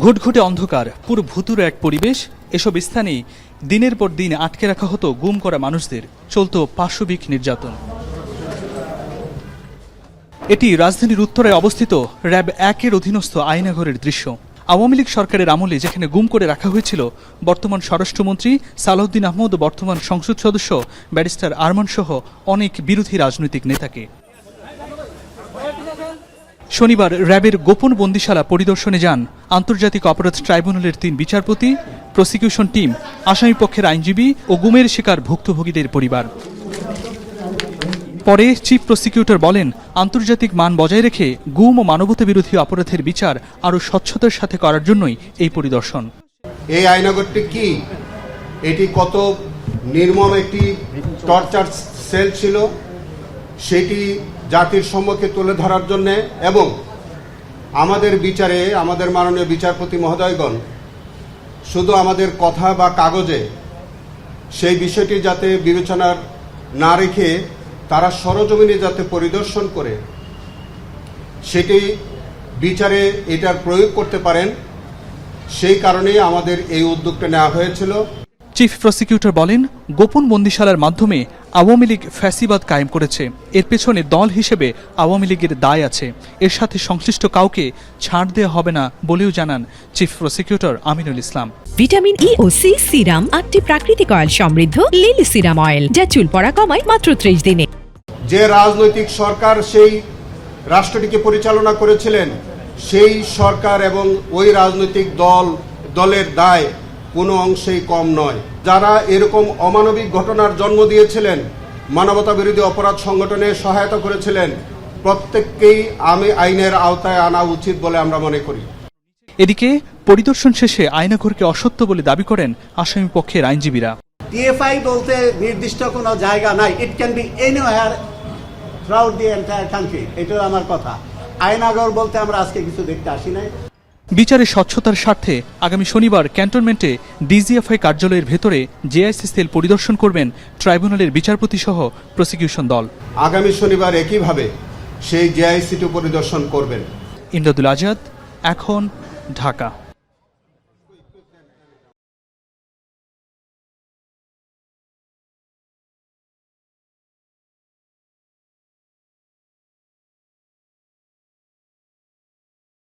ঘুটঘুটে অন্ধকার, পুরো ভুতুড়ে এক পরিবেশ। এসব স্থানেই দিনের পর দিন আটকে রাখা হতো গুম করা মানুষদের, চলত পাশবিক নির্যাতন। এটি রাজধানীর উত্তরায় অবস্থিত র্যাব ১-এর অধীনস্থ আয়নাঘরের দৃশ্য। আওয়ামী লীগ সরকারের আমলে যেখানে গুম করে রাখা হয়েছিল বর্তমান স্বরাষ্ট্রমন্ত্রী সালাউদ্দিন আহমদ ও বর্তমান সংসদ সদস্য ব্যারিস্টার আরমান সহ অনেক বিরোধী রাজনৈতিক নেতাকে। শনিবার র্যাবের গোপন বন্দিশালা পরিদর্শনে যান আন্তর্জাতিক অপরাধ ট্রাইব্যুনালের ৩ বিচারপতি, প্রসিকিউশন টিম, আসামিপক্ষের আইনজীবী ও গুমের শিকার ভুক্তভোগীদের পরিবার। পরে চিফ প্রসিকিউটর বলেন, আন্তর্জাতিক মান বজায় রেখে গুম ও মানবতা বিরোধী অপরাধের বিচার আরও স্বচ্ছতার সাথে করার জন্যই এই পরিদর্শন। এই আয়নাঘরটি কি, এটি কত নির্মম একটি টর্চার সেল ছিল সেটি জাতির সম্মুখে তুলে ধরার জন্য এবং আমাদের বিচারে আমাদের মাননীয় বিচারপতি মহোদয়গণ শুধু আমাদের কথা বা কাগজে সেই বিষয়টি যাতে বিবেচনার না রেখে তারা সরজমিনে যাতে পরিদর্শন করে সেটি বিচারে এটার প্রয়োগ করতে পারেন, সেই কারণেই আমাদের এই উদ্যোগটা নেওয়া হয়েছিল। চিফ প্রসিকিউটর বলেন, গোপন বন্দিশালার মাধ্যমে আওয়ামী লীগ ফ্যাসিবাদ কায়েম করেছে। এর পেছনে দল হিসেবে আওয়ামী লীগের দায় আছে। এর সাথে সংশ্লিষ্ট কাউকে ছাড় দেওয়া হবে না বলেও জানান chief prosecutor Aminul Islam. Vitamin E ও সি সিরাম, 8টি প্রাকৃতিক অয়েল সমৃদ্ধ লিলি সিরাম অয়েল, যা চুল পড়া কমায় মাত্র 30 দিনে। যে রাজনৈতিক সরকার সেই রাষ্ট্রটিকে পরিচালনা করেছিলেন, সেই সরকার এবং ওই রাজনৈতিক দলের দায় কোনো অংশেই কম নয়। যারা এরকম অমানবিক ঘটনার জন্ম দিয়েছিলেন, মানবতা বিরোধী অপরাধ সংগঠনে সহায়তা করেছিলেন, প্রত্যেককেই আইনের আওতায় আনা উচিত বলে আমরা মনে করি। এদিকে পরিদর্শন শেষে আয়নাঘরকে অসত্য বলে দাবি করেন আসামি পক্ষের আইনজীবীরা। টিএফআই বলতে নির্দিষ্ট কোনো জায়গা নাই, it can be anywhere throughout the entire country, এটাও আমার কথা। আয়নাঘর বলতে আমরা আজকে কিছু দেখতে আসি নাই। বিচারের স্বচ্ছতার স্বার্থে আগামী শনিবার ক্যান্টনমেন্টে ডিজিএফআই কার্যালয়ের ভেতরে জেআইসি সেল পরিদর্শন করবেন ট্রাইব্যুনালের বিচারপতি সহ প্রসিকিউশন দল। আগামী শনিবার একইভাবে সেই জেআইসিটি পরিদর্শন করবেন। ইমদাদুল আজাদ, এখন, ঢাকা।